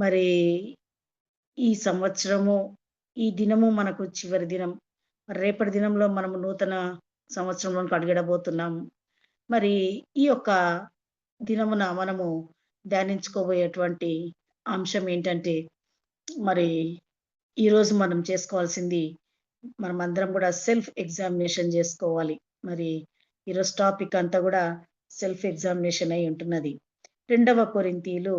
మరి ఈ సంవత్సరము, ఈ దినము మనకు చివరి దినం. రేపటి దినంలో మనము నూతన సంవత్సరంలోనికి అడుగిడబోతున్నాము. మరి ఈ యొక్క దినమున మనము ధ్యానించుకోబోయేటువంటి అంశం ఏంటంటే, మరి ఈరోజు మనం చేసుకోవాల్సింది మనమందరం గూడా సెల్ఫ్ ఎగ్జామినేషన్ జేసుకోవాలి. మరి ఈరోజు టాపిక్ అంతా గూడా సెల్ఫ్ ఎగ్జామినేషన్ అయి ఉంటున్నది. 2వ కొరింథీయులు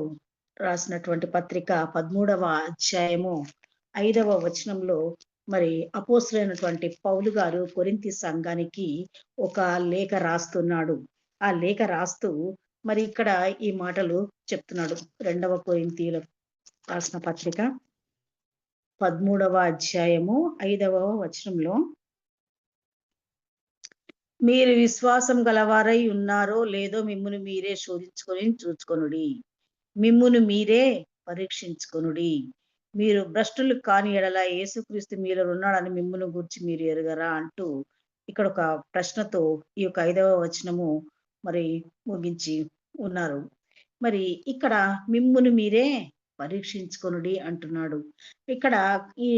రాసినటువంటి పత్రిక 13వ అధ్యాయము 5వ వచనంలో మరి అపోస్తలుడైనటువంటి పౌలు గారు కొరింథీ సంఘానికి ఒక లేఖ రాస్తున్నాడు. ఆ లేఖ రాస్తూ మరి ఇక్కడ ఈ మాటలు చెప్తున్నాడు. 2వ కొరింథీయులకు రాసిన పత్రిక 13వ అధ్యాయము 5వ వచనంలో, మీరు విశ్వాసం గలవారై ఉన్నారో లేదో మిమ్మును మీరే శోధించుకొని చూచుకొనుడి. మిమ్మును మీరే పరీక్షించుకొనుడి. మీరు భ్రష్టులు కాని యెడల యేసుక్రీస్తు మీలో ఉన్నాడని మిమ్మును గూర్చి మీరు ఎరుగరా అంటూ ఇక్కడ ఒక ప్రశ్నతో ఈ యొక్క 5వ వచనము మరి ముగించి ఉన్నారు. మరి ఇక్కడ మిమ్మును మీరే పరీక్షించుకొనుడి అంటున్నాడు. ఇక్కడ ఈ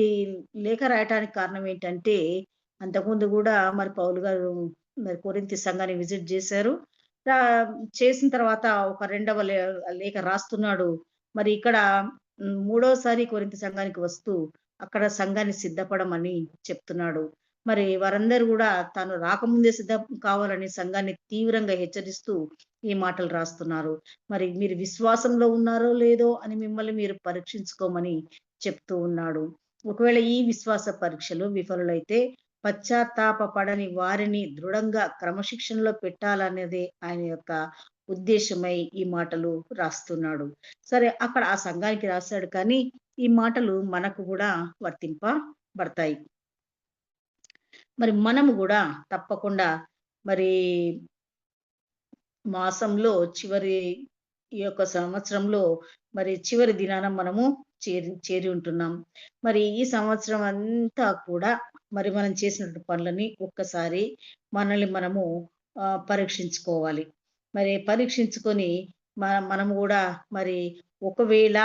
లేఖ రాయటానికి కారణం ఏంటంటే, అంతకుముందు గూడా మరి పౌలు గారు మరి కొరింథీ సంఘాన్ని విజిట్ జేశారు. రా చేసిన తర్వాత ఒక రెండవ లేఖ రాస్తున్నాడు. మరి ఇక్కడ మూడోసారి కొరింథీ సంఘానికి వస్తూ అక్కడ సంఘాన్ని సిద్ధపడమని చెప్తున్నాడు. మరి వారందరూ గూడా తాను రాకముందే సిద్ధం కావాలని సంఘాన్ని తీవ్రంగా హెచ్చరిస్తూ ఈ మాటలు రాస్తున్నారు. మరి మీరు విశ్వాసంలో ఉన్నారో లేదో అని మిమ్మల్ని మీరు పరీక్షించుకోమని చెప్తూ ఉన్నాడు. ఒకవేళ ఈ విశ్వాస పరీక్షలు విఫలులైతే పశ్చాత్తాప పడని వారిని దృఢంగా క్రమశిక్షణలో పెట్టాలనేదే ఆయన యొక్క ఉద్దేశమై ఈ మాటలు రాస్తున్నాడు. సరే, అక్కడ ఆ సంఘానికి రాశాడు కానీ ఈ మాటలు మనకు కూడా వర్తింపబడతాయి. మరి మనము గూడా తప్పకుండా మరి మాసంలో చివరి ఈ యొక్క సంవత్సరంలో మరి చివరి దినాన మనము చేరి ఉంటున్నాం. మరి ఈ సంవత్సరం అంతా కూడా మరి మనం చేసినటువంటి పనులని ఒక్కసారి మనల్ని మనము పరీక్షించుకోవాలి. మరి పరీక్షించుకొని మనము గూడా మరి ఒకవేళ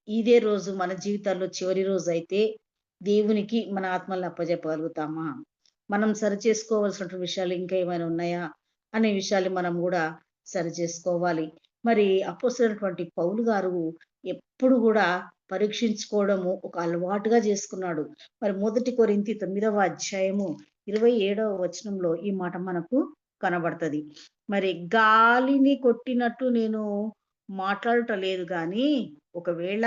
ఇదే రోజు మన జీవితాల్లో చివరి రోజైతే దేవునికి మన ఆత్మల్ని అప్పజెప్పగలుగుతామా? మనం సరిచేసుకోవాల్సినటువంటి విషయాలు ఇంకా ఏమైనా ఉన్నాయా? అనే విషయాలు మనం గూడా సరిచేసుకోవాలి. మరి అపోస్తలుడైనటువంటి పౌలు గారు ఎప్పుడు గూడా పరీక్షించుకోవడము ఒక అలవాటుగా చేసుకున్నాడు. మరి 1 కొరింథీ 9వ అధ్యాయము 27వ వచనంలో ఈ మాట మనకు కనబడతది. మరి గాలిని కొట్టినట్టు నేను మాట్లాడుట లేదు గానీ, ఒకవేళ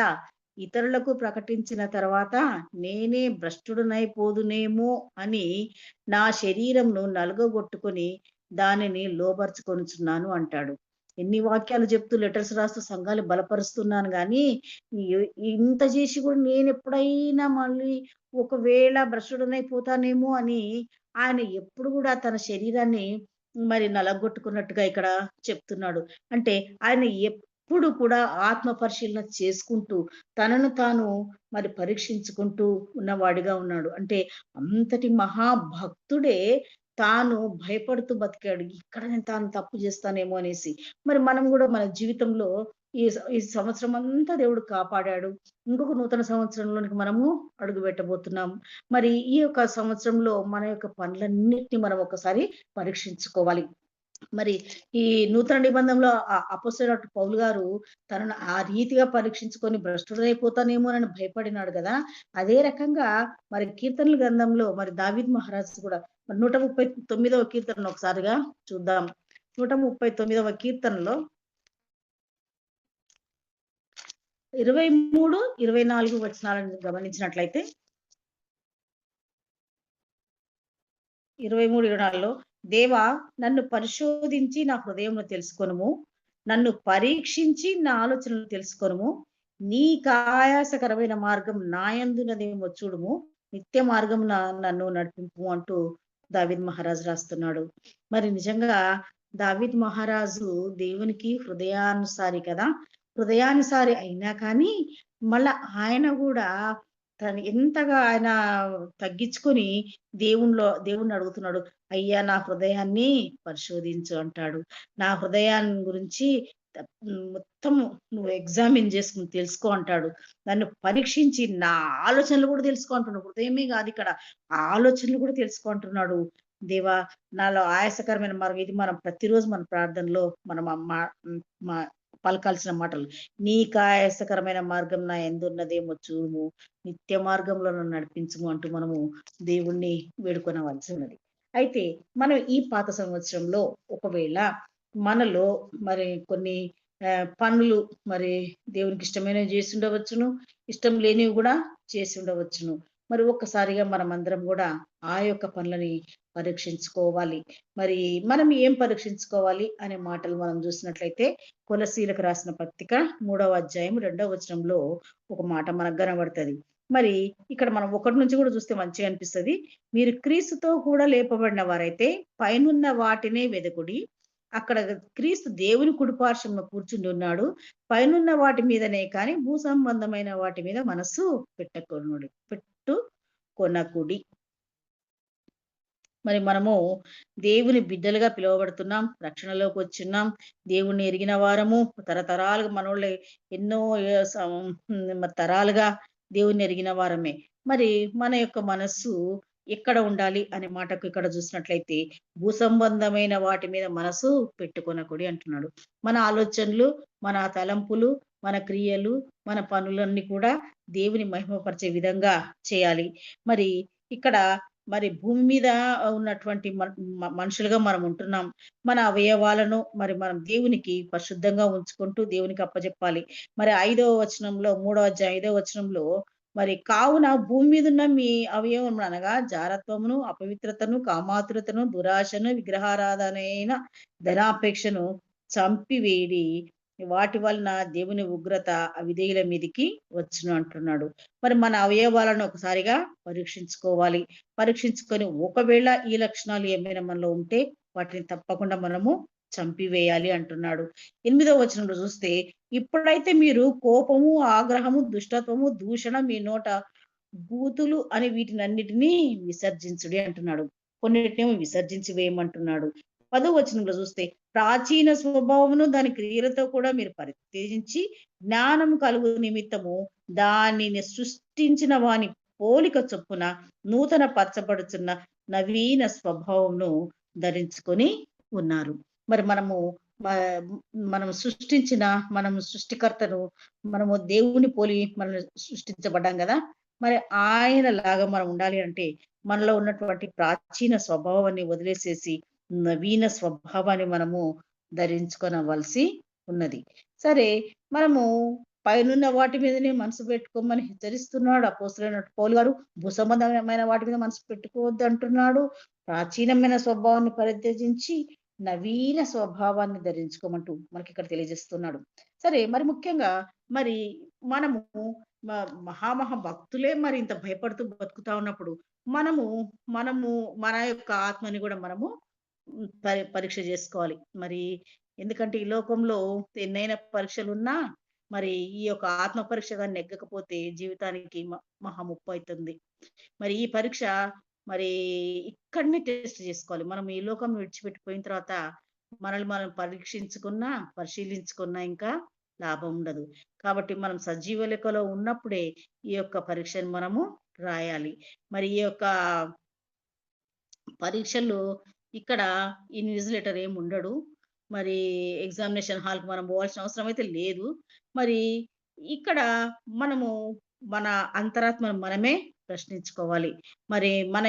ఇతరులకు ప్రకటించిన తర్వాత నేనే భ్రష్టుడనైపోదునేమో అని నా శరీరంను నలుగగొట్టుకొని దానిని లోబరుచుకొనుచున్నాను అంటాడు. ఎన్ని వాక్యాలు చెప్తూ లెటర్స్ రాస్తూ సంఘాలు బలపరుస్తున్నాను గానీ, ఇంత చేసి కూడా నేనెప్పుడైనా మళ్ళీ ఒకవేళ భ్రష్టుడనైపోతానేమో అని ఆయన ఎప్పుడు గూడా తన శరీరాన్ని మరి నలగొట్టుకున్నట్టుగా ఇక్కడ చెప్తున్నాడు. అంటే ఆయన ఎప్పుడు కూడా ఆత్మ పరిశీలన చేసుకుంటూ, తనను తాను మరి పరీక్షించుకుంటూ ఉన్నవాడిగా ఉన్నాడు. అంటే అంతటి మహాభక్తుడే తాను భయపడుతూ బతికాడు. ఇక్కడ నేను తాను తప్పు చేస్తానేమో అనేసి. మరి మనం గూడా మన జీవితంలో ఈ సంవత్సరం అంతా దేవుడు కాపాడాడు. ఇంకొక నూతన సంవత్సరంలోనికి మనము అడుగుపెట్టబోతున్నాం. మరి ఈ యొక్క సంవత్సరంలో మన యొక్క పనులన్నిటిని మనం ఒకసారి పరీక్షించుకోవాలి. మరి ఈ నూతన నిబంధనలో అపోస్తలుడైన పౌలు గారు తనను ఆ రీతిగా పరీక్షించుకొని భ్రష్టుడైపోతానేమోనని భయపడినాడు గదా! అదే రకంగా మరి కీర్తనల గ్రంథంలో మరి దావీద్ మహారాజు కూడా మరి 139వ కీర్తనను ఒకసారిగా చూద్దాం. 139వ కీర్తనలో 23, 24 వచనాలను గమనించినట్లయితే 23, 24లో దేవా నన్ను పరిశోధించి నా హృదయమును తెలుసుకొనుము. నన్ను పరీక్షించి నా ఆలోచనలు తెలుసుకొనుము. నీకాయాసకరమైన మార్గం నాయందున్నదేమో చూడుము. నిత్య మార్గమున నన్ను నడిపింపుము అంటూ దావీద్ మహారాజు రాస్తున్నాడు. మరి నిజంగా దావీద్ మహారాజు దేవునికి హృదయానుసారి కదా! హృదయానుసారి అయినా కానీ మళ్ళా ఆయన గూడా తను ఎంతగా ఆయన తగ్గించుకొని దేవుణ్ణి అడుగుతున్నాడు. అయ్యా నా హృదయాన్ని పరిశోధించు అంటాడు. నా హృదయాన్ని గురించి మొత్తము నువ్వు ఎగ్జామిన్ చేసుకొని తెలుసుకో అంటాడు. నన్ను పరీక్షించి నా ఆలోచనలు కూడా తెలుసుకో అంటున్నాడు. హృదయమే కాదిక్కడ, ఆలోచనలు కూడా తెలుసుకో అంటున్నాడు. దేవా! నాలో ఆయాసకరమైన మార్గం ఇది మనం ప్రతిరోజు మన ప్రార్థనలో మనం మా పలకాల్సిన మాటలు. నీకాయాసకరమైన మార్గం నా యందున్నదేమో చూడుము. నిత్య మార్గంలో నన్ను నడిపించుము అంటూ మనము దేవుణ్ణి వేడుకొనవలసి ఉన్నది. అయితే మనం ఈ పాత సంవత్సరంలో ఒకవేళ మనలో మరి కొన్ని పనులు మరి దేవునికి ఇష్టమైనవి జేసుండవచ్చును. ఇష్టం లేనివి గూడా చేసుండవచ్చును. మరి ఒక్కసారిగా మనమందరం గూడా ఆ యొక్క పనులని పరీక్షించుకోవాలి. మరి మనం ఏం పరీక్షించుకోవాలి అనే మాటలు మనం జూసినట్లయితే కొలస్సీలకు రాసిన పత్రిక 3వ అధ్యాయం 2వ వచనంలో ఒక మాట మనకు గనబడతది. మరి ఇక్కడ మనం 1 నుంచి గూడా జూస్తే మంచిగా అనిపిస్తది. మీరు క్రీస్తుతో కూడా లేపబడిన వారైతే పైనున్న వాటినే వెదకుడి. అక్కడ క్రీస్తు దేవుని కుడిపార్శ్వంలో కూర్చుండున్నాడు. పైనున్న వాటి మీదనే కానీ భూసంబంధమైన వాటి మీద మనస్సు పెట్టుకొనకుడి. మరి మనము దేవుని బిడ్డలుగా పిలువబడుతున్నాం. రక్షణలోకొచ్చున్నాం. దేవుణ్ణి ఎరిగిన వారము. తరతరాలుగా మనోళ్ళే ఎన్నో ఏ సం మరి తరాలుగా దేవుణ్ణి ఎరిగిన వారమే. మరి మన యొక్క మనస్సు ఎక్కడ ఉండాలి అనే మాటకు ఇక్కడ చూసినట్లయితే, భూసంబంధమైన వాటి మీద మనసు పెట్టుకొనకుడి అంటున్నాడు. మన ఆలోచనలు, మన తలంపులు, మన క్రియలు, మన పనులన్నీ కూడా దేవుని మహిమపరిచే విధంగా చేయాలి. మరి ఇక్కడ మరి భూమి మీద ఉన్నటువంటి మనుషులుగా మనం ఉంటున్నాం. మన అవయవాలను మరి మనం దేవునికి పరిశుద్ధంగా ఉంచుకుంటూ దేవునికి అప్పజెప్పాలి. మరి 5వ వచనంలో 3వ అధ్యాయం 5వ వచనంలో మరి కావున భూమి మీదున్న మీ అవయవములు అనగా జారత్వమును, అపవిత్రతను, కామాతురతను, దురాశను, విగ్రహారాధనైన ధనాపేక్షను చంపివేయుడి. వాటి వలన దేవుని ఉగ్రత అవిధేయుల మీదికి వచ్చును అంటున్నాడు. మరి మన అవయవాలను ఒకసారిగా పరీక్షించుకోవాలి. పరీక్షించుకొని ఒకవేళ ఈ లక్షణాలు ఏమైనా మనలో ఉంటే వాటిని తప్పకుండా మనము చంపివేయాలి అంటున్నాడు. 8వ వచనంలో చూస్తే, ఇప్పుడైతే మీరు కోపము, ఆగ్రహము, దుష్టత్వము, దూషణ మీ నోట బూతులు అని వీటినన్నిటిని విసర్జించుడి అంటున్నాడు. కొన్నిటినేమో విసర్జించి వేయమంటున్నాడు. 10వ వచనంలో చూస్తే, ప్రాచీన స్వభావమును దాని క్రియలతో కూడా మీరు పరిత్యజించి జ్ఞానం కలుగు నిమిత్తము దానిని సృష్టించిన వాని పోలిక చొప్పున నూతన పరచబడుచున్న నవీన స్వభావంను ధరించుకొని ఉన్నారు. మరి మ మనం సృష్టించిన మనము సృష్టికర్తను మనము దేవుని పోలి మనం సృష్టించబడ్డాం గదా! మరి ఆయనలాగా మనం ఉండాలి అంటే మనలో ఉన్నటువంటి ప్రాచీన స్వభావాన్ని వదిలేసేసి నవీన స్వభావాన్ని మనము ధరించుకొనవలసి ఉన్నది. సరే, మనము పైనున్న వాటి మీదనే మనసు పెట్టుకోమని హెచ్చరిస్తున్నాడు అపోస్తలుడైన పౌలు గారు. భూసంబంధమైన వాటి మీద మనసు పెట్టుకోవద్దంటున్నాడు. ప్రాచీనమైన స్వభావాన్ని పరిత్యజించి నవీన స్వభావాన్ని ధరించుకోమంటూ మనకిక్కడ తెలియజేస్తున్నాడు. సరే, మరి ముఖ్యంగా మరి మనము మ మహా భక్తులే మరి ఇంత భయపడుతూ బతుకుతా ఉన్నప్పుడు మనము, మనము మన యొక్క ఆత్మని గూడా మనము పరీక్ష జేసుకోవాలి. మరి ఎందుకంటే ఈ లోకంలో ఎన్నైనా పరీక్షలున్నా మరి ఈ యొక్క ఆత్మ పరీక్ష గాని నెగ్గకపోతే జీవితానికి మహా ముప్పయితుంది. మరి ఈ పరీక్ష మరి ఇక్కడనే టెస్ట్ జేసుకోవాలి. మనం ఈ లోకం విడిచిపెట్టిపోయిన తర్వాత మనల్ని మనం పరీక్షించుకున్నా, పరిశీలించుకున్నా ఇంకా లాభం ఉండదు. కాబట్టి మనం సజీవ లెక్కలో ఉన్నప్పుడే ఈ యొక్క పరీక్షను మనము రాయాలి. మరి ఈ యొక్క పరీక్షల్లో ఇక్కడ ఇన్విజిలేటర్ ఏముండడు. మరి ఎగ్జామినేషన్ హాల్‌కి మనం పోవాల్సిన అవసరం అయితే లేదు. మరి ఇక్కడ మనము మన అంతరాత్మను మనమే ప్రశ్నించుకోవాలి. మరి మన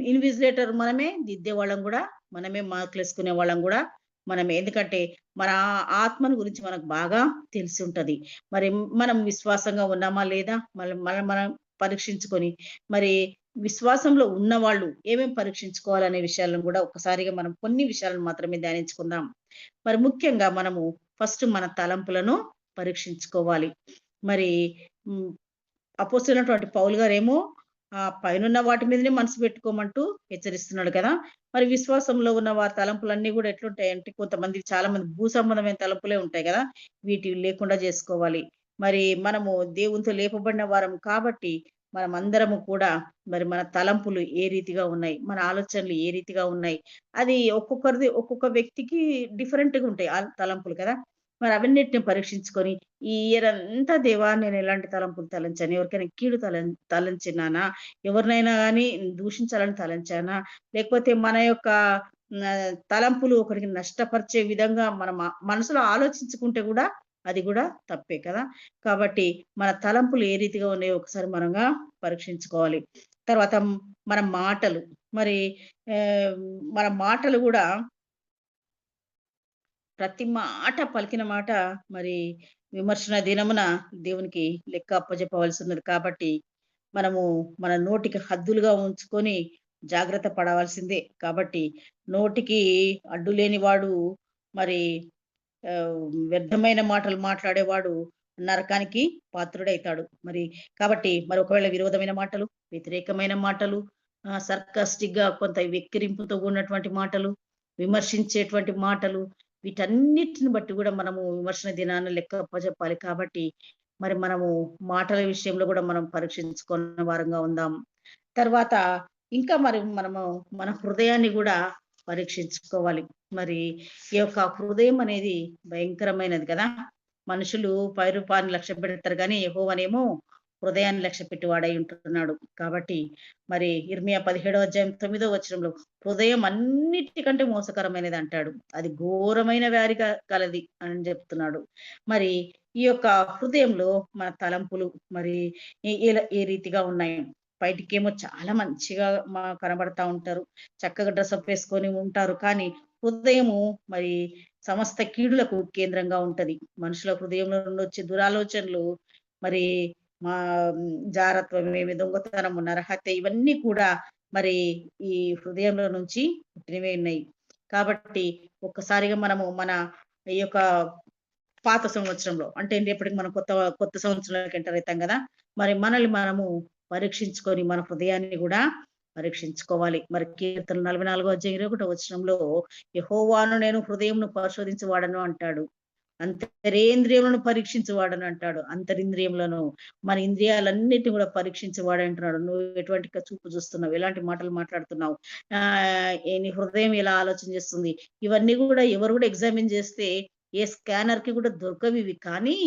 ఇన్విజిలేటర్ మనమే, దిద్దేవాళ్ళం గూడా మనమే, మార్కులేసుకునే వాళ్ళం గూడా మనమే. ఎందుకంటే మన ఆత్మను గురించి మనకు బాగా తెలిసుంటది. మరి మనం విశ్వాసంగా ఉన్నామా లేదా? మనం మనం పరీక్షించుకొని మరి విశ్వాసంలో ఉన్నవాళ్ళు ఏమేం పరీక్షించుకోవాలనే విషయాలను గూడా ఒక్కసారిగా మనం కొన్ని విషయాలను మాత్రమే ధ్యానించుకుందాం. మరి ముఖ్యంగా మనము ఫస్ట్ మన తలంపులను పరీక్షించుకోవాలి. మరి హ్మ్. అపోస్తలుడైనటువంటి పౌలు గారేమో పైనున్న వాటి మీదనే మనసు పెట్టుకోమంటూ హెచ్చరిస్తున్నాడు కదా! మరి విశ్వాసంలో ఉన్న వారి తలంపులన్నీ గూడా ఎట్లుంటాయంటే చాలా మంది భూ సంబంధమైన తలంపులే ఉంటాయి గదా! వీటివి లేకుండా జేసుకోవాలి. మరి మనము దేవునితో లేపబడిన వారం కాబట్టి మనమందరము కూడా మరి మన తలంపులు ఏ రీతిగా ఉన్నాయి? మన ఆలోచనలు ఏ రీతిగా ఉన్నాయి? అది ఒక్కొక్క వ్యక్తికి డిఫరెంట్‌గా ఉంటాయి తలంపులు కదా! మరి అవన్నిటిని పరీక్షించుకొని, ఈ ఇయర్ అంతా దేవా నేను ఎలాంటి తలంపులు తలంచాను? ఎవరికైనా కీడు తలంచినానా? ఎవరినైనా గాని దూషించాలని తలంచానా? లేకపోతే మన యొక్క తలంపులు ఒకరికి నష్టపరిచే విధంగా మన మనసులో ఆలోచించుకుంటే గూడా అది గూడా తప్పే కదా! కాబట్టి మన తలంపులు ఏ రీతిగా ఉన్నాయో ఒకసారి మనంగా పరీక్షించుకోవాలి. తర్వాత మన మాటలు మరి ఆహ్, మన మాటలు గూడా ప్రతి మాట పలికిన మాట మరి విమర్శన దినమున దేవునికి లెక్క అప్పజెప్పవలసిన్నది కాబట్టి, మనము మన నోటికి హద్దులుగా ఉంచుకొని జాగ్రత్త పడవలసిందే. కాబట్టి నోటికి అడ్డు లేనివాడు మరి వ్యర్థమైన మాటలు మాట్లాడేవాడు నరకానికి పాత్రుడైతాడు. మరి ఒకవేళ విరోధమైన మాటలు, వ్యతిరేకమైన మాటలు, సర్కాస్టిక్‌గా కొంత వెక్కిరింపుతో కూడినటువంటి మాటలు, విమర్శించేటువంటి మాటలు, వీటన్నిటిని బట్టి గూడా మనము విమర్శన దినాన లెక్క అప్పజెప్పాలి కాబట్టి, మరి మనము మాటల విషయంలో గూడా మనం పరీక్షించుకున్న వారంగా ఉందాం. తర్వాత ఇంకా మరి మనము మన హృదయాన్ని గూడా పరీక్షించుకోవాలి. మరి ఈ యొక్క హృదయం అనేది భయంకరమైనది కదా! మనుషులు పైరూపాన్ని లక్ష్యపెడతారు గానీ, యెహోవానేమో హృదయాన్ని లక్ష్యపెట్టి వాడై ఉంటున్నాడు. కాబట్టి మరి యిర్మీయా 17 అధ్యాయం 9 వచనంలో హృదయం అన్నిటికంటే మోసకరమైనదంటాడు. అది ఘోరమైన వ్యాధి కలది అని జెప్తున్నాడు. మరి ఈ యొక్క హృదయంలో మన తలంపులు మరి ఏ రీతిగా ఉన్నాయి? బయటికేమో చాలా మంచిగా కనబడతా ఉంటారు. చక్కగా డ్రెసప్ వేసుకొని ఉంటారు. కానీ హృదయము మరి సమస్త కీడులకు కేంద్రంగా ఉంటది. మనుషుల హృదయంలో నుండి వచ్చే దురాలోచనలు మరి మా జారత్వమేమి, దొంగతనము, నరహత్య ఇవన్నీ కూడా మరి ఈ హృదయంలో నుంచి పుట్టినవే ఉన్నాయి. కాబట్టి ఒక్కసారిగా మనము మన ఈ యొక్క పాత సంవత్సరంలో అంటే రేపటికి మనం కొత్త సంవత్సరంలోకి ఎంటర్ అయితాం గదా! మరి మనల్ని మనము పరీక్షించుకొని మన హృదయాన్ని గూడా పరీక్షించుకోవాలి. మరి కీర్తనలు 44 అధ్యాయం 21 వచనంలో యెహోవాను నేను హృదయంను పరిశోధించువాడను అంటాడు. అంతరేంద్రియములను పరీక్షించువాడని అంటాడు. అంతరింద్రియములను మన ఇంద్రియాలన్నిటిని గూడా పరీక్షించువాడంటున్నాడు. నువ్వు ఎటువంటి చూపు చూస్తున్నావు? ఎలాంటి మాటలు మాట్లాడుతున్నావు? నీ హృదయం ఎలా ఆలోచన చేస్తుంది? ఇవన్నీ గూడా ఎవరు గూడా ఎగ్జామిన్ చేస్తే ఏ స్కానర్‌కి గూడా దొరకవివి. కానీ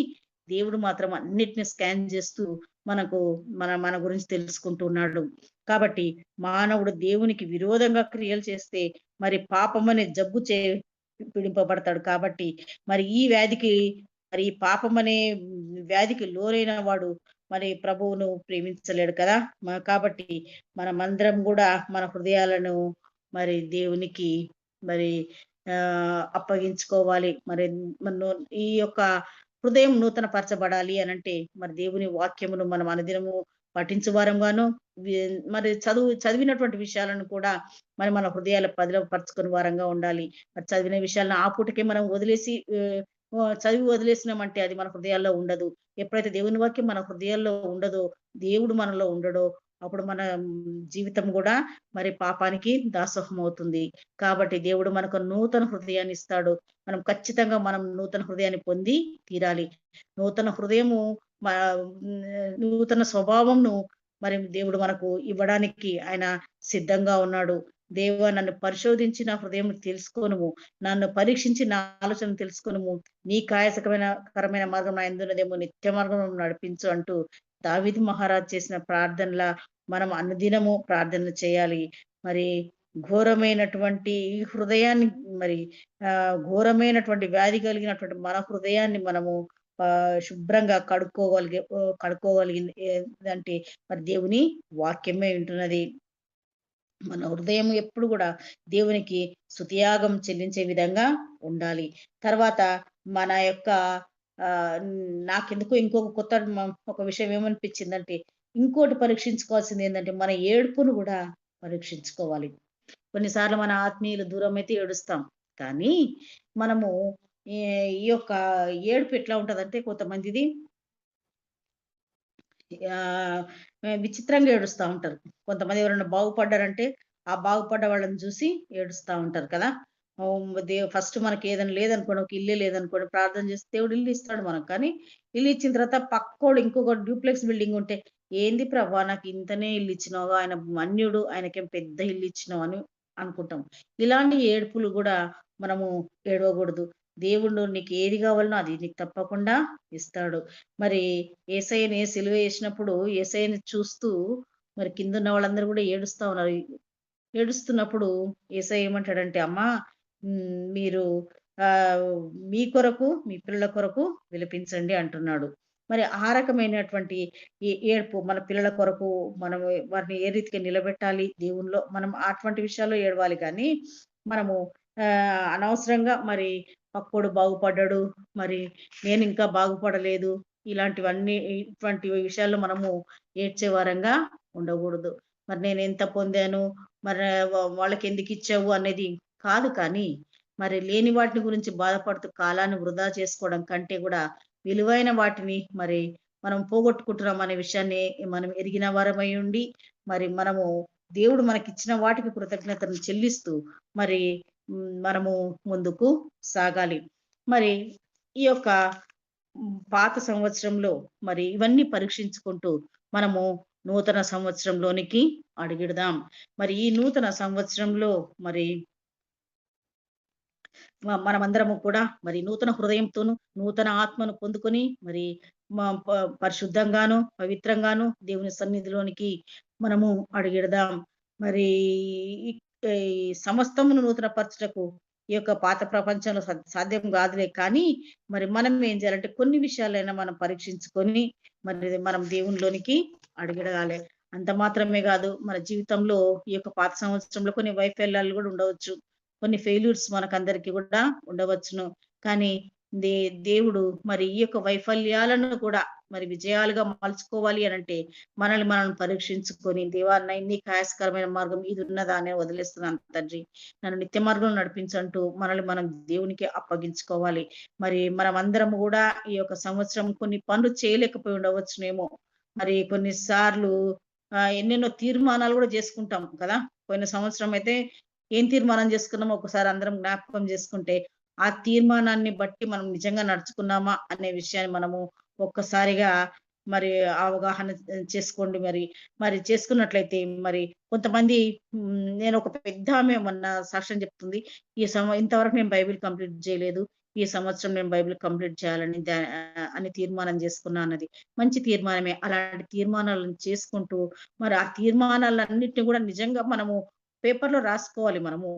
దేవుడు మాత్రం అన్నిటిని స్కాన్ చేస్తూ మనకు మన గురించి తెలుసుకుంటూ ఉన్నాడు. కాబట్టి మానవుడు దేవునికి విరోధంగా క్రియలు చేస్తే మరి పాపమనే జబ్బు పీడింపబడతాడు. కాబట్టి మరి ఈ వ్యాధికి మరి ఈ పాపమనే వ్యాధికి లోనైన వాడు మరి ప్రభువును ప్రేమించలేడు కదా! కాబట్టి మనమందరం గూడా మన హృదయాలను మరి దేవునికి మరి అప్పగించుకోవాలి. మరి మన్నో ఈ యొక్క హృదయం నూతన పరచబడాలి అనంటే మరి దేవుని వాక్యమును మనం అనుదినము పఠించు వారంగాను వి మరి చదివినటువంటి విషయాలను కూడా మరి మన హృదయాల పదిలపరచుకుని వారంగా ఉండాలి. మరి చదివిన విషయాలను ఆ పూటకే మనం వదిలేసి చదివి వదిలేసినామంటే అది మన హృదయాల్లో ఉండదు. ఎప్పుడైతే దేవుని వాక్యం మన హృదయాల్లో ఉండదో, దేవుడు మనలో ఉండడో, అప్పుడు మన జీవితం గూడా మరి పాపానికి దాసోహమవుతుంది. కాబట్టి దేవుడు మనకు నూతన హృదయాన్ని ఇస్తాడు. మనం ఖచ్చితంగా నూతన హృదయాన్ని పొంది తీరాలి. నూతన హృదయము మా నూతన స్వభావంను మరి దేవుడు మనకు ఇవ్వడానికి ఆయన సిద్ధంగా ఉన్నాడు. దేవా నన్ను పరిశోధించి నా హృదయం తెలుసుకొనుము. నన్ను పరీక్షించి నా ఆలోచనలు తెలుసుకొనుము. కరమైన మార్గం నా యందున్నదేమో నిత్య మార్గంలో నడిపించు అంటూ దావీదు మహారాజు చేసిన ప్రార్థనల మనం అనుదినము ప్రార్థనలు చేయాలి. మరి ఘోరమైనటువంటి ఈ హృదయాన్ని మరి ఘోరమైనటువంటి వ్యాధి కలిగినటువంటి మన హృదయాన్ని మనము శుభ్రంగా కడుక్కోగలిగింది ఏదంటే మరి దేవుని వాక్యమే ఉంటున్నది. మన హృదయం ఎప్పుడు గూడా దేవునికి స్తుతియాగం చెల్లించే విధంగా ఉండాలి. తర్వాత మన యొక్క ఆహ్, నాకెందుకో ఇంకొక ఒక విషయం ఏమనిపించిందంటే, ఇంకోటి పరీక్షించుకోవాల్సిందేందంటే, మన ఏడుపును గూడా పరీక్షించుకోవాలి. కొన్నిసార్లు మన ఆత్మీయులు దూరమైతే ఏడుస్తాం. కానీ మనము ఈ ఈ యొక్క ఏడుపు ఎట్లా ఉంటదంటే కొంతమందిది ఆహ్, విచిత్రంగా ఏడుస్తా ఉంటారు. కొంతమంది ఎవరైనా బాగుపడ్డారంటే, ఆ బాగుపడ్డ వాళ్ళని జూసి ఏడుస్తా ఉంటారు కదా! ఫస్ట్ మనకేదైనా లేదనుకోండి, ఒక ఇల్లే లేదనుకోండి, ప్రార్థన చేస్తే దేవుడు ఇల్లు ఇస్తాడు మనకు. కానీ ఇల్లు ఇచ్చిన తర్వాత పక్కోడు ఇంకొక డూప్లెక్స్ బిల్డింగ్ ఉంటే, "ఏంది ప్రభా నాకు ఇంతనే ఇల్లు ఇచ్చినావు, ఆయన మన్యుడు ఆయనకేం పెద్ద ఇల్లు ఇచ్చినావు" అని అనుకుంటాం. ఇలాంటి ఏడుపులు గూడా మనము ఏడవగూడదు. దేవుడు నీకు ఏది కావాలనో అది నీకు తప్పకుండా ఇస్తాడు. మరి యేసయ్యని సిలువ యేసినప్పుడు యేసయ్యని చూస్తూ మరి కిందున్న వాళ్ళందరూ గూడా ఏడుస్తా ఉన్నారు. ఏడుస్తున్నప్పుడు యేసయ్య ఏమంటాడంటే, "అమ్మా మీరు ఆహ్, మీ కొరకు, మీ పిల్లల కొరకు విలపించండి" అంటున్నాడు. మరి ఆ రకమైనటువంటి ఏడుపు మన పిల్లల కొరకు మనం వారిని ఏ రీతిగా నిలబెట్టాలి దేవునిలో, మనం అటువంటి విషయాల్లో ఏడవాలి కానీ, మనము అనవసరంగా మరి పక్కోడు బాగుపడ్డాడు, మరి నేనింకా బాగుపడలేదు, ఇటువంటి విషయాల్లో మనము ఏడ్చే వారంగా ఉండకూడదు. మరి నేనెంత పొందాను, మరి వాళ్ళకెందుకిచ్చావు అనేది కాదు కానీ, మరి లేని వాటిని గురించి బాధపడుతూ కాలాన్ని వృధా చేసుకోవడం కంటే గూడా, విలువైన వాటిని మరి మనం పోగొట్టుకుంటున్నాం అనే విషయాన్ని మనం ఎరిగిన వారమై ఉండి, మరి మనము దేవుడు మనకిచ్చిన వాటికి కృతజ్ఞతను చెల్లిస్తూ, మరి మనము ముందుకు సాగాలి. మరి ఈ యొక్క పాత సంవత్సరంలో మరి ఇవన్నీ పరీక్షించుకుంటూ మనము నూతన సంవత్సరంలోనికి అడుగిడదాం. మరి ఈ నూతన సంవత్సరంలో మరి మనమందరము కూడా మరి నూతన హృదయంతోను, నూతన ఆత్మను పొందుకొని మరి మ ప పరిశుద్ధంగాను, పవిత్రంగాను దేవుని సన్నిధిలోనికి మనము అడుగిడదాం. మరి ఈ ఈ సమస్తమును నూతనపరచుటకు ఈ యొక్క పాత ప్రపంచంలో సాధ్యం గాదులే కానీ, మరి మనం ఏం చేయాలంటే కొన్ని విషయాలైనా మనం పరీక్షించుకొని, మరి మనం దేవునిలోనికి అడుగిడగాలె. అంత మాత్రమే గాదు, మన జీవితంలో ఈ యొక్క పాత సంవత్సరంలో కొన్ని వైఫల్యాలు గూడా ఉండవచ్చు. కొన్ని ఫెయిల్యూర్స్ మనకందరికి గూడా ఉండవచ్చును. కానీ దే దేవుడు మరి ఈ యొక్క వైఫల్యాలను కూడా మరి విజయాలుగా మలుచుకోవాలి అనంటే, మనల్ని మనం పరీక్షించుకొని, దేవా నీకు ఆయాస్కరమైన మార్గం ఇది ఉన్నదా అని వదిలేస్తున్నాను తండ్రి. నన్ను నిత్య మార్గంలో నడిపించంటూ మనల్ని మనం దేవునికి అప్పగించుకోవాలి. మరి మనమందరం గూడా ఈ యొక్క సంవత్సరం కొన్ని పనులు చేయలేకపోయి ఉండవచ్చునేమో. మరి కొన్ని సార్లు ఎన్నెన్నో తీర్మానాలు గూడా జేసుకుంటాం కదా! పోయిన సంవత్సరం అయితే ఏం తీర్మానం చేసుకున్నామో ఒకసారి అందరం జ్ఞాపకం చేసుకుంటే, ఆ తీర్మానాన్ని బట్టి మనం నిజంగా నడుచుకున్నామా అనే విషయాన్ని మనము ఒక్కసారిగా మరి అవగాహన చేసుకోండి మరి. మరి చేసుకున్నట్లయితే మరి కొంతమంది నేనొక పెద్దామె మొన్న సాక్ష్యం చెప్తుంది. ఇంతవరకు నేను బైబిల్ కంప్లీట్ చేయలేదు. ఈ సంవత్సరం నేను బైబిల్ కంప్లీట్ చేయాలని అని తీర్మానం చేసుకున్నా అన్నది. మంచి తీర్మానమే. అలాంటి తీర్మానాలను చేసుకుంటూ మరి ఆ తీర్మానాలన్నిటిని కూడా నిజంగా మనము పేపర్‌లో రాసుకోవాలి మనము.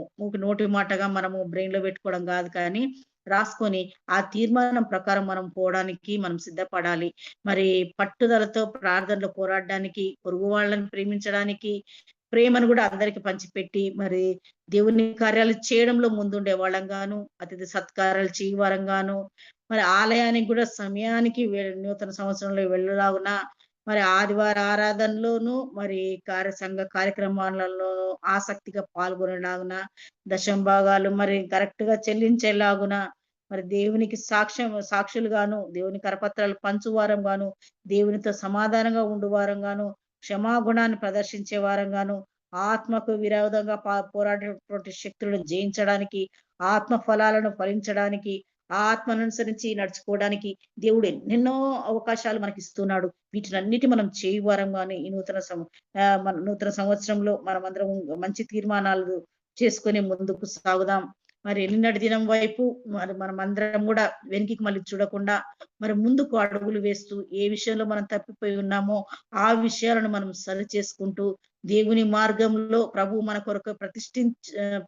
నోటి మాటగా మనము బ్రెయిన్‌లో పెట్టుకోవడం గాదు కానీ, రాసుకొని ఆ తీర్మానం ప్రకారం మనం పోవడానికి మనం సిద్ధపడాలి. మరి పట్టుదలతో ప్రార్థనలో పోరాడడానికి, పొరుగు వాళ్ళని ప్రేమించడానికి, ప్రేమను గూడా అందరికి పంచిపెట్టి, మరి దేవుని కార్యాలు చేయడంలో ముందుండే వాళ్ళంగాను, అతిథి సత్కారాలు చేయవారంగాను, మరి ఆలయానికి గూడా సమయానికి నూతన సంవత్సరంలో వెళ్ళలాగున మరి ఆదివార ఆరాధనలోను, మరి సంఘ కార్యక్రమాలలో ఆసక్తిగా పాల్గొనేలాగున, దశమ భాగాలు మరి కరెక్ట్‌గా చెల్లించేలాగున, మరి దేవునికి సాక్షులుగాను, దేవుని కరపత్రాలు పంచువారంగాను, దేవునితో సమాధానంగా ఉండువారంగాను, క్షమాగుణాన్ని ప్రదర్శించే వారంగాను, ఆత్మకు విరోధంగా పోరాడేటువంటి శక్తులను జయించడానికి, ఆత్మ ఫలాలను ఫలించడానికి, ఆ ఆత్మను అనుసరించి నడుచుకోవడానికి దేవుడు ఎన్నెన్నో అవకాశాలు మనకిస్తున్నాడు. వీటినన్నిటి మనం చేయువారంగానే ఈ మన నూతన సంవత్సరంలో మనమందరం మంచి తీర్మానాలు చేసుకొని ముందుకు సాగుదాం. మరి నిన్నటి దినం వైపు మరి మనమందరం గూడా వెనక్కి మళ్ళీ చూడకుండా మరి ముందుకు అడుగులు వేస్తూ ఏ విషయంలో మనం తప్పిపోయి ఉన్నామో ఆ విషయాలను మనం సరిచేసుకుంటూ దేవుని మార్గంలో ప్రభువు మన కొరకు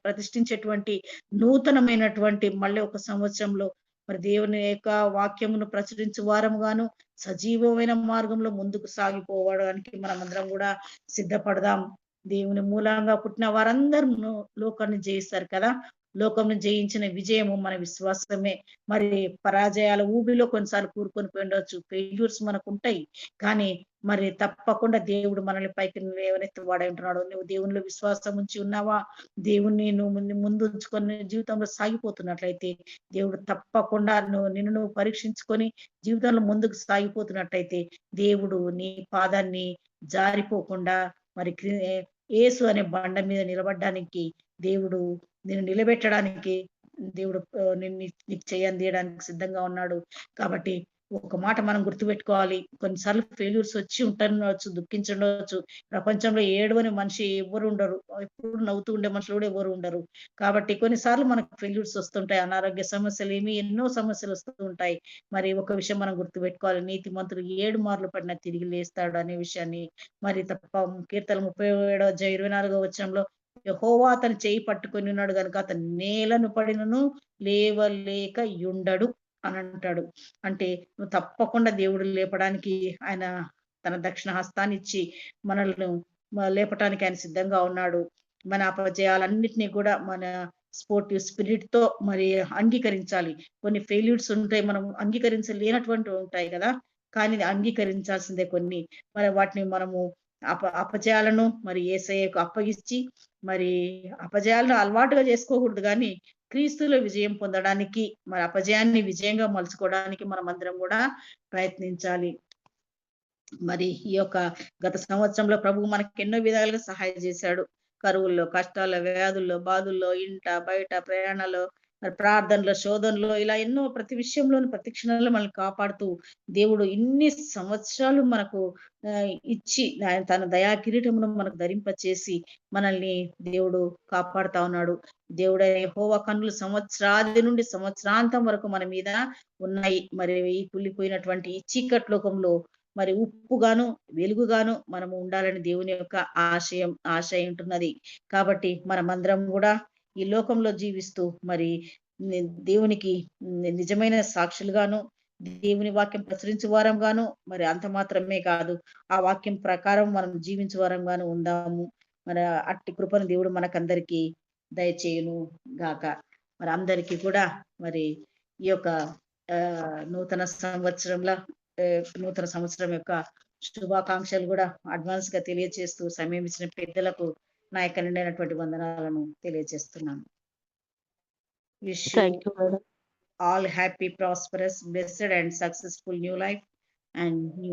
ప్రతిష్ఠించేటువంటి నూతనమైనటువంటి మళ్ళీ ఒక సంవత్సరంలో మరి దేవుని యొక్క వాక్యమును ప్రచురించు వారముగాను సజీవమైన మార్గంలో ముందుకు సాగిపోవడానికి మనమందరం కూడా సిద్ధపడదాం. దేవుని మూలంగా పుట్టిన వారందరూ లోకాన్ని జయిస్తారు కదా! లోకంను జయించిన విజయము మన విశ్వాసమే. మరి పరాజయాల ఊబిలో కొన్నిసార్లు కూరుకొని పోయుండొచ్చు. ఫెయిల్యూర్స్ మనకుంటాయి. కానీ మరి తప్పకుండా దేవుడు మనల్ని పైకి లేవనెత్తి వాడై ఉంటున్నాడు. నువ్వు దేవునిలో విశ్వాసం ఉంచి ఉన్నావా? దేవుణ్ణి నువ్వు ముందుంచుకొని జీవితంలో సాగిపోతున్నట్లయితే దేవుడు తప్పకుండా నిన్ను నువ్వు పరీక్షించుకొని జీవితంలో ముందుకు సాగిపోతున్నట్టయితే దేవుడు నీ పాదాన్ని జారిపోకుండా మరి యేసు అనే బండ మీద నిలబడ్డానికి దేవుడు నిన్ను నిలబెట్టడానికి దేవుడు నీకు చేయందియడానికి సిద్ధంగా ఉన్నాడు. కాబట్టి ఒక మాట మనం గుర్తుపెట్టుకోవాలి. కొన్నిసార్లు ఫెయిల్యూర్స్ వచ్చి ఉంటుండవచ్చు, దుఃఖించుండవచ్చు. ప్రపంచంలో ఏడవని మనిషి ఎవ్వరు ఉండరు. ఎప్పుడు నవ్వుతూ ఉండే మనుషులు కూడా ఎవరు ఉండరు. కాబట్టి కొన్నిసార్లు మనకు ఫెయిల్యూర్స్ వస్తుంటాయి. అనారోగ్య సమస్యలేమి ఎన్నో సమస్యలు వస్తూ ఉంటాయి. మరి ఒక విషయం మనం గుర్తుపెట్టుకోవాలి. నీతిమంతుడు 7 మార్లు పడినా తిరిగి లేస్తాడు అనే విషయాన్ని మరి తప్ప కీర్తన 37 అధ్యాయం 24 వచనంలో యెహోవా అతని చెయ్యి పట్టుకొని ఉన్నాడు గనుక అతను నేలను పడినను లేవలేక యుండడు అనంటాడు. అంటే నువ్వు తప్పకుండా దేవుడు లేపడానికి ఆయన తన దక్షిణ హస్తాన్నిచ్చి మనల్ని లేపటానికి ఆయన సిద్ధంగా ఉన్నాడు. మన అపజయాలన్నిటిని కూడా మన స్పోర్టివ్ స్పిరిట్‌తో మరి అంగీకరించాలి. కొన్ని ఫెయిల్యూర్స్ ఉంటాయి. మనం అంగీకరించలేనటువంటివి ఉంటాయి గదా! కానీ అంగీకరించాల్సిందే కొన్ని. మరి వాటిని మనము అపజయాలను మరి యేసయ్యకు అప్పగిచ్చి, మరి అపజయాలను అలవాటుగా చేసుకోకూడదు గానీ, క్రీస్తులో విజయం పొందడానికి, మరి అపజయాన్ని విజయంగా మలుచుకోవడానికి మనమందరం గూడా ప్రయత్నించాలి. మరి ఈ యొక్క గత సంవత్సరంలో ప్రభువు మనకెన్నో విధాలుగా సహాయం చేశాడు. కరువుల్లో, కష్టాల్లో, వ్యాధుల్లో, బాధల్లో, ఇంట, బయట, ప్రయాణాల్లో, మరి ప్రార్థనలో, శోధనలో ఇలా ఎన్నో ప్రతి విషయంలోను ప్రతి క్షణంలో మనల్ని కాపాడుతూ దేవుడు ఇన్ని సంవత్సరాలు మనకు ఇచ్చి ఆయన తన దయా కిరీటమును మనకు ధరింపచేసి మనల్ని దేవుడు కాపాడుతా ఉన్నాడు. దేవుడైన యెహోవా కన్నులు సంవత్సరాది నుండి సంవత్సరాంతం వరకు మన మీద ఉన్నాయి. మరి ఈ కుళ్ళిపోయినటువంటి ఈ చీకటి లోకంలో మరి ఉప్పుగాను, వెలుగుగాను మనము ఉండాలని దేవుని యొక్క ఆశ ఉంటున్నది. కాబట్టి మనమందరం గూడా ఈ లోకంలో జీవిస్తూ మరి ని దేవునికి నిజమైన సాక్షులుగాను, దేవుని వాక్యం ప్రచురించు వారంగాను, మరి అంత మాత్రమే కాదు, ఆ వాక్యం ప్రకారం మనం జీవించు వారంగాను ఉందాము. మన అట్టి కృపను దేవుడు మనకందరికీ దయచేయును గాక. మరి అందరికీ కూడా మరి ఈ యొక్క నూతన సంవత్సరంలో నూతన సంవత్సరం యొక్క శుభాకాంక్షలు గూడా అడ్వాన్స్‌గా తెలియజేస్తూ సమయం ఇచ్చిన పెద్దలకు నా యొక్క నిండైనటువంటి వందనాలను తెలియజేస్తున్నాను. Wish you thank you madam. all happy, prosperous, blessed and successful new life and new